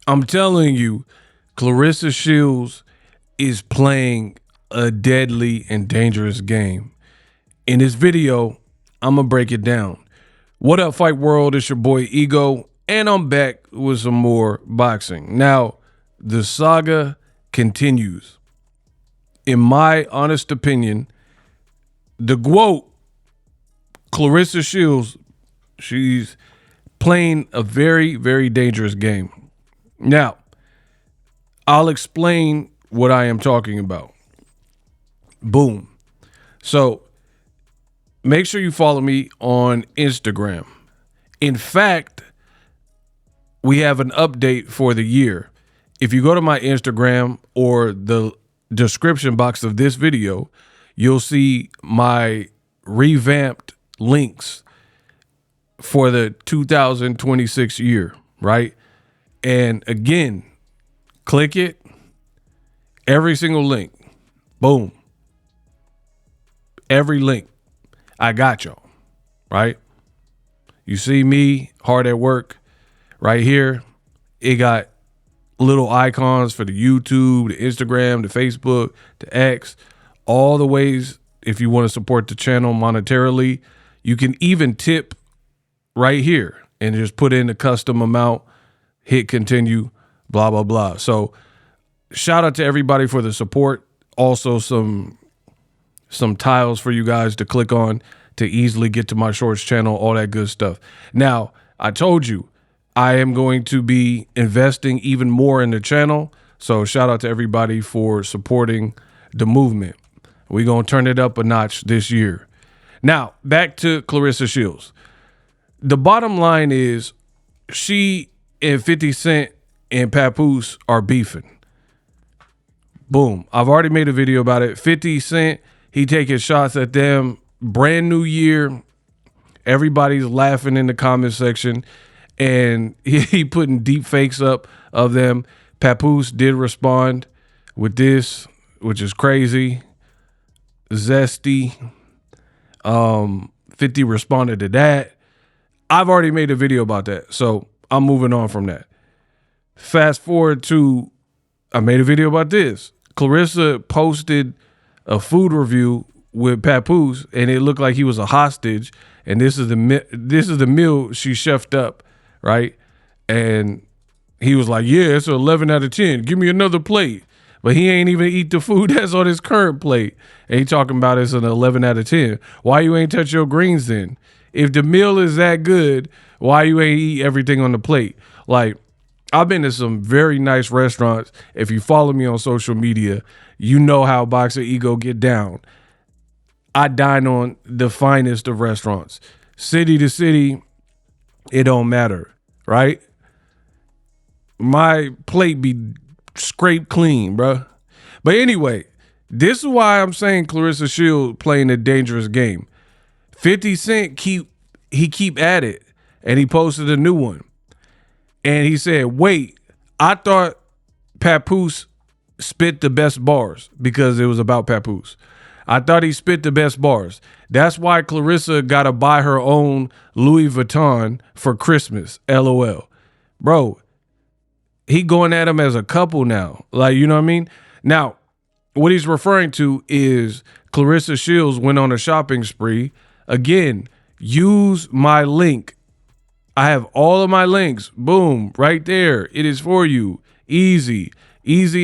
I'm telling you, Claressa Shields is playing a deadly and dangerous game. In this video, I'm going to break it down. What up, Fight World? It's your boy Ego, and I'm back with some more boxing. Now, the saga continues. In my honest opinion, the GOAT, Claressa Shields, she's playing a very, very dangerous game. Now, I'll explain what I am talking about. Boom. So, make sure you follow me on Instagram. In fact, we have an update for the year. If you go to my Instagram or the description box of this video, you'll see my revamped links for the 2026 year, right? And again, click it, every single link, boom. Every link, I got y'all, right? You see me hard at work right here. It got little icons for the YouTube, the Instagram, the Facebook, the X, all the ways if you want to support the channel monetarily. You can even tip right here and just put in a custom amount, hit continue, blah, blah, blah. So shout out to everybody for the support. Also some tiles for you guys to click on to easily get to my shorts channel, all that good stuff. Now, I told you, I am going to be investing even more in the channel. So shout out to everybody for supporting the movement. We're going to turn it up a notch this year. Now, back to Claressa Shields. The bottom line is she and 50 Cent and Papoose are beefing. Boom. I've already made a video about it. 50 Cent, he taking shots at them. Brand new year. Everybody's laughing in the comment section. And he putting deep fakes up of them. Papoose did respond with this, which is crazy. Zesty. 50 responded to that. I've already made a video about that, so I'm moving on from that. Fast forward to, I made a video about this. Claressa posted a food review with Papoose, and it looked like he was a hostage. And this is the meal she chefed up, right? And he was like, "Yeah, it's an 11 out of 10. Give me another plate." But he ain't even eat the food that's on his current plate. And he talking about it's an 11 out of 10. Why you ain't touch your greens then? If the meal is that good, why you ain't eat everything on the plate? Like, I've been to some very nice restaurants. If you follow me on social media, you know how Boxer Ego get down. I dine on the finest of restaurants. City to city, it don't matter, right? My plate be scraped clean, bruh. But anyway, this is why I'm saying Claressa Shields playing a dangerous game. 50 Cent keep at it, and he posted a new one. And he said, "Wait, I thought Papoose spit the best bars," because it was about Papoose. "I thought he spit the best bars. That's why Claressa got to buy her own Louis Vuitton for Christmas, LOL." Bro, he going at him as a couple now. Like, you know what I mean? Now, what he's referring to is Claressa Shields went on a shopping spree. Again, use my link. I have all of my links. Boom, right there. It is for you. Easy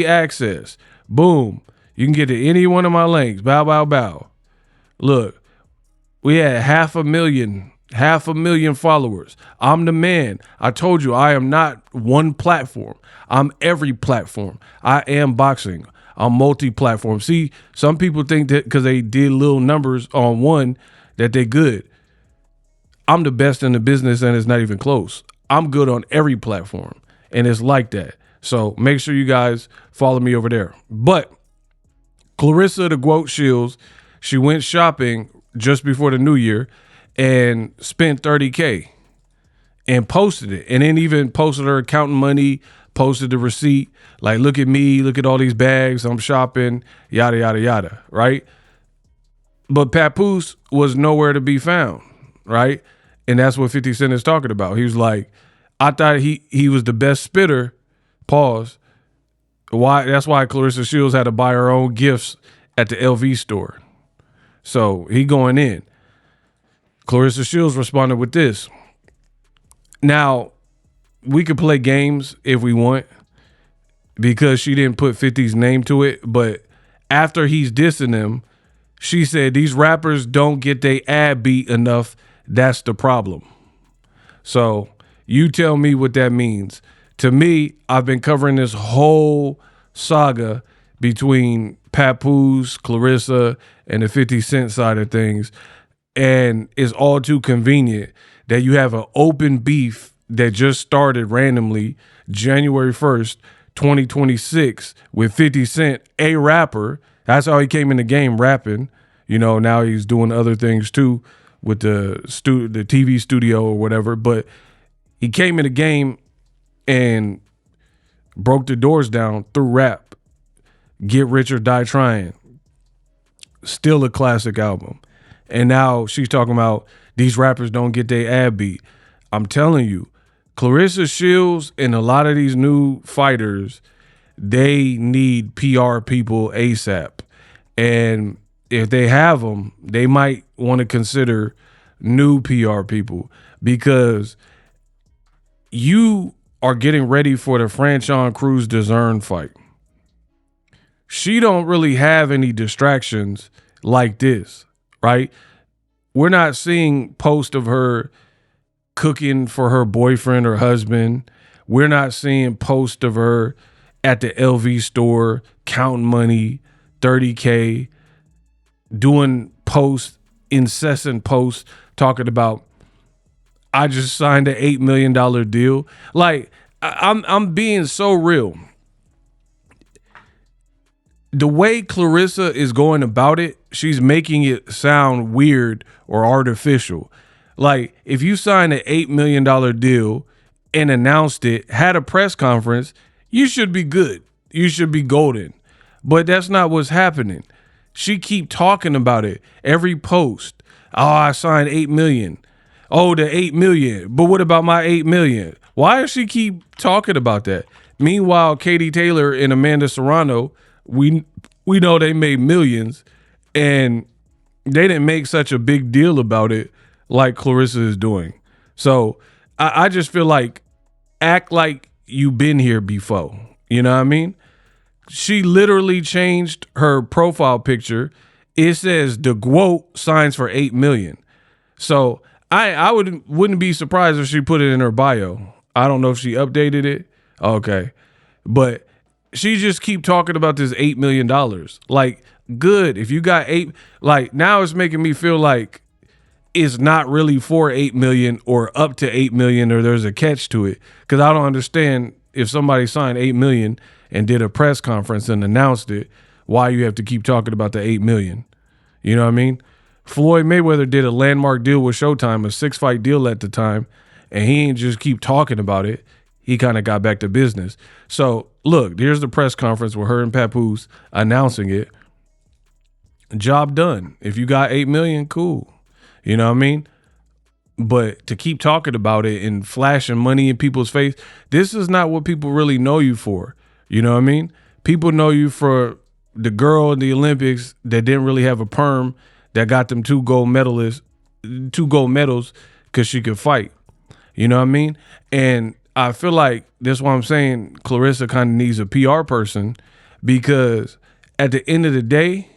access. Boom. You can get to any one of my links. Bow, bow, bow. Look, we had 500,000 followers. I'm the man. I told you I am not one platform. I'm every platform. I am boxing. I'm multi-platform. See, some people think that because they did little numbers on one that they good. I'm the best in the business, and it's not even close. I'm good on every platform, and it's like that. So make sure you guys follow me over there. But Claressa the GOAT Shields, she went shopping just before the new year and spent $30K and posted it, and then even posted her counting money, posted the receipt, like, "Look at me, look at all these bags, I'm shopping, yada, yada, yada," right? But Papoose was nowhere to be found, right? And that's what 50 Cent is talking about. He was like, "I thought he was the best spitter, Pause. Why? That's why Claressa Shields had to buy her own gifts at the LV store. So he going in. Claressa Shields responded with this. Now, we could play games if we want because she didn't put 50's name to it. But after he's dissing them, she said, these rappers don't get their ad beat enough. That's the problem. So you tell me what that means. To me, I've been covering this whole saga between Papoose, Claressa, and the 50 Cent side of things. And it's all too convenient that you have an open beef that just started randomly January 1st, 2026 with 50 Cent, a rapper. That's how he came in the game, rapping. You know, now he's doing other things too with the TV studio or whatever. But he came in the game and broke the doors down through rap. Get Rich or Die Trying. Still a classic album. And now she's talking about these rappers don't get their ad beat. I'm telling you, Claressa Shields and a lot of these new fighters, they need PR people ASAP. And if they have them, they might want to consider new PR people because you are getting ready for the Franchon Cruz DAZN fight. She don't really have any distractions like this, right? We're not seeing posts of her cooking for her boyfriend or husband. We're not seeing posts of her at the LV store counting money, 30K, doing posts, incessant posts, talking about, I just signed an $8 million deal. Like, I'm being so real. The way Claressa is going about it, she's making it sound weird or artificial. Like, if you signed an $8 million deal and announced it, had a press conference, you should be good. You should be golden. But that's not what's happening. She keep talking about it. Every post. Oh, I signed $8 million. Oh, the $8 million. But what about my $8 million? Why does she keep talking about that? Meanwhile, Katie Taylor and Amanda Serrano, we know they made millions, and they didn't make such a big deal about it like Claressa is doing. So I just feel like act like you've been here before. You know what I mean? She literally changed her profile picture. It says the GWOAT signs for $8 million. So I wouldn't be surprised if she put it in her bio. I don't know if she updated it. Okay. But she just keep talking about this $8 million. Like, good. If you got like, now it's making me feel like it's not really for $8 million or up to $8 million, or there's a catch to it. Because I don't understand, if somebody signed $8 million and did a press conference and announced it, why you have to keep talking about the $8 million. You know what I mean? Floyd Mayweather did a landmark deal with Showtime, a 6-fight deal at the time, and he ain't just keep talking about it. He kind of got back to business. So, look, here's the press conference with her and Papoose announcing it. Job done. If you got $8 million, cool. You know what I mean? But to keep talking about it and flashing money in people's face, this is not what people really know you for. You know what I mean? People know you for the girl in the Olympics that didn't really have a perm that got them 2 gold medals because she could fight. You know what I mean? And I feel like that's why I'm saying Claressa kind of needs a PR person, because at the end of the day,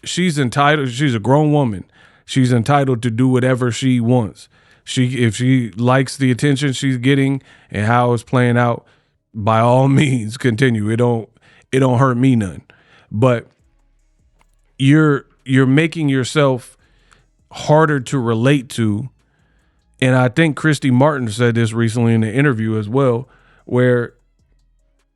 she's entitled. She's a grown woman. She's entitled to do whatever she wants. If she likes the attention she's getting and how it's playing out, by all means, continue. It don't hurt me none. But you're making yourself harder to relate to. And I think Christy Martin said this recently in an interview as well, where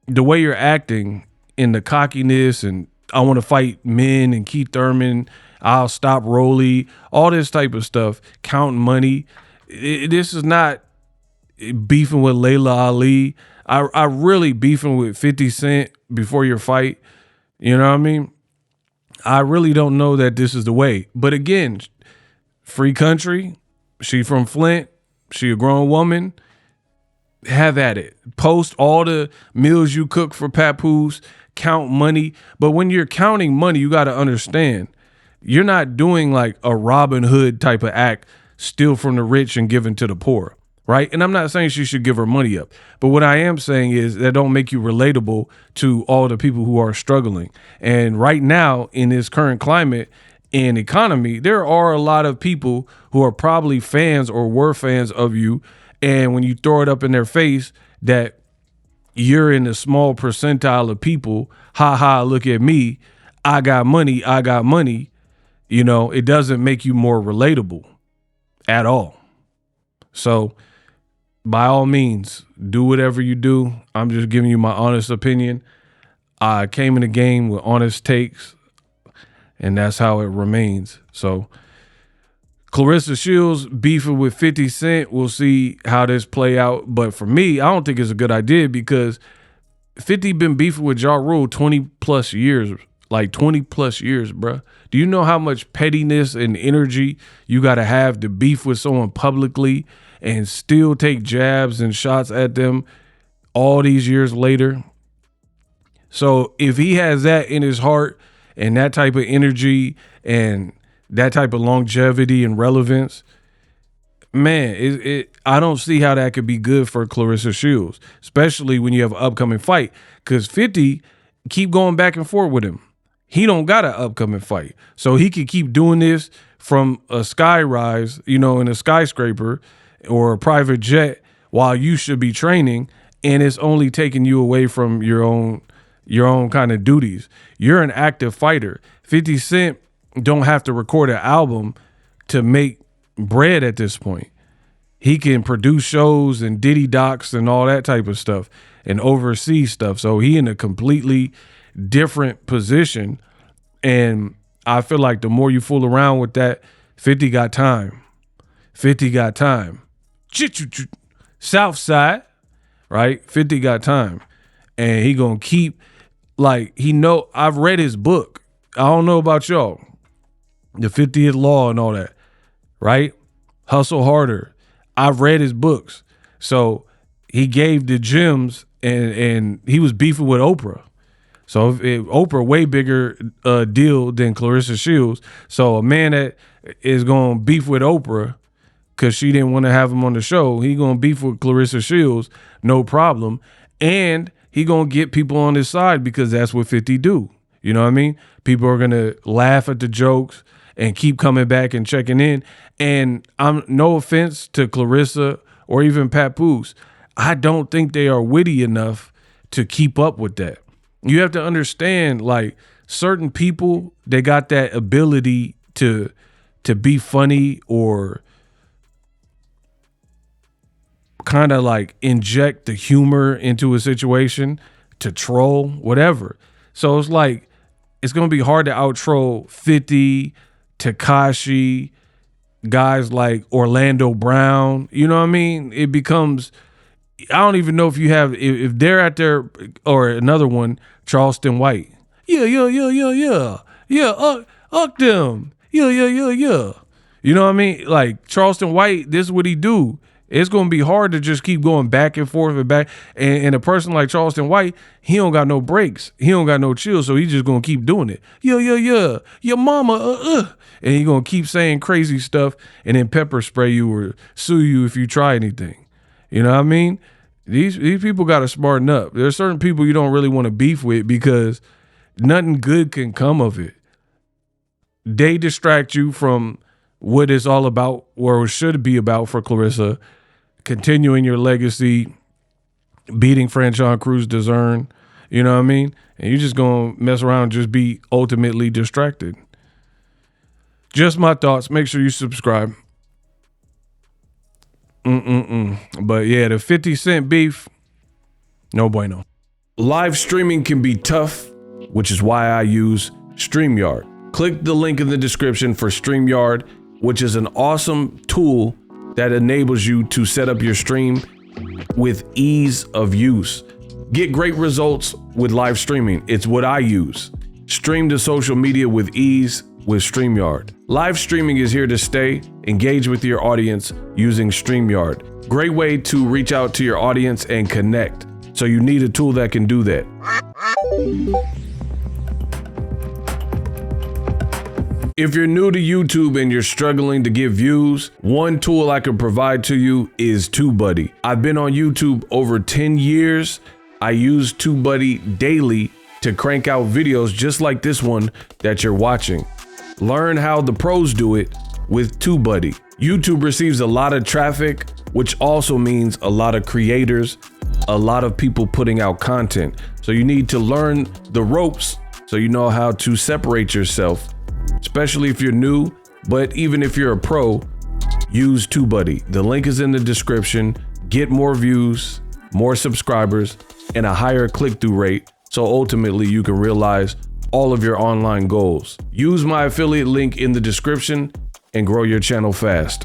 the way you're acting in the cockiness and I want to fight men and Keith Thurman, I'll stop Rolly, all this type of stuff, counting money. This is not beefing with Layla Ali. I really beefing with 50 Cent before your fight. You know what I mean? I really don't know that this is the way. But again, free country. She from Flint. She a grown woman. have at it. Post all the meals you cook for Papoose, count money. But when you're counting money, you got to understand, you're not doing like a Robin Hood type of act, steal from the rich and giving to the poor, right? And I'm not saying she should give her money up. But what I am saying is that don't make you relatable to all the people who are struggling. And right now, in this current climate and economy, there are a lot of people who are probably fans or were fans of you. And when you throw it up in their face that you're in a small percentile of people, ha ha, look at me, I got money, you know, it doesn't make you more relatable at all. So by all means, do whatever you do. I'm just giving you my honest opinion. I came in the game with honest takes, and that's how it remains. So Claressa Shields beefing with 50 Cent. We'll see how this play out. But for me, I don't think it's a good idea because 50 been beefing with Ja Rule 20 plus years, like 20 plus years, bruh. Do you know how much pettiness and energy you got to have to beef with someone publicly and still take jabs and shots at them all these years later? So if he has that in his heart and that type of energy and that type of longevity and relevance, man, I don't see how that could be good for Claressa Shields, especially when you have an upcoming fight, because 50 keep going back and forth with him. He don't got an upcoming fight. So he could keep doing this from a sky rise, you know, in a skyscraper or a private jet while you should be training, and it's only taking you away from your own kind of duties. You're an active fighter. 50 Cent don't have to record an album to make bread at this point. He can produce shows and Diddy docs and all that type of stuff and oversee stuff. So he in a completely different position. And I feel like the more you fool around with that, 50 got time. 50 got time. South side, right? 50 got time. And he gonna keep, like, I've read his book. I don't know about y'all. The 50th Law and all that, right? Hustle Harder. I've read his books. So he gave the gems and he was beefing with Oprah. So if Oprah, way bigger deal than Claressa Shields. So a man that is going to beef with Oprah because she didn't want to have him on the show, he going to beef with Claressa Shields, no problem. And he going to get people on his side because that's what 50 do. You know what I mean? People are going to laugh at the jokes and keep coming back and checking in. And I'm no offense to Claressa or even Papoose, I don't think they are witty enough to keep up with that. You have to understand, like, certain people, they got that ability to be funny or kind of like inject the humor into a situation, to troll, whatever. So it's like, it's going to be hard to out-troll 50, Tekashi, guys like Orlando Brown. You know what I mean? It becomes, I don't even know if they're at their, or another one, Charleston White. Yeah, up them. Yeah. You know what I mean? Like, Charleston White, this is what he do. It's going to be hard to just keep going back and forth and back. And a person like Charleston White, he don't got no breaks. He don't got no chill, so he just going to keep doing it. Yeah. Your mama, And he going to keep saying crazy stuff and then pepper spray you or sue you if you try anything. You know what I mean? These people got to smarten up. There's certain people you don't really want to beef with because nothing good can come of it. They distract you from what it's all about, or it should be about for Claressa, continuing your legacy, beating Franchon Cruz DAZN, you know what I mean? And you're just going to mess around and just be ultimately distracted. Just my thoughts. Make sure you subscribe. But yeah, the 50 Cent beef, no bueno. Live streaming can be tough, which is why I use StreamYard. Click the link in the description for StreamYard, which is an awesome tool that enables you to set up your stream with ease of use. Get great results with live streaming. It's what I use. Stream to social media with ease with StreamYard. Live streaming is here to stay. Engage with your audience using StreamYard. Great way to reach out to your audience and connect. So you need a tool that can do that. If you're new to YouTube and you're struggling to get views, one tool I can provide to you is TubeBuddy. I've been on YouTube over 10 years. I use TubeBuddy daily to crank out videos just like this one that you're watching. Learn how the pros do it with TubeBuddy. YouTube receives a lot of traffic, which also means a lot of creators, a lot of people putting out content. So you need to learn the ropes so you know how to separate yourself, especially if you're new, but even if you're a pro, use TubeBuddy. The link is in the description. Get more views, more subscribers, and a higher click-through rate, so ultimately you can realize all of your online goals. Use my affiliate link in the description and grow your channel fast.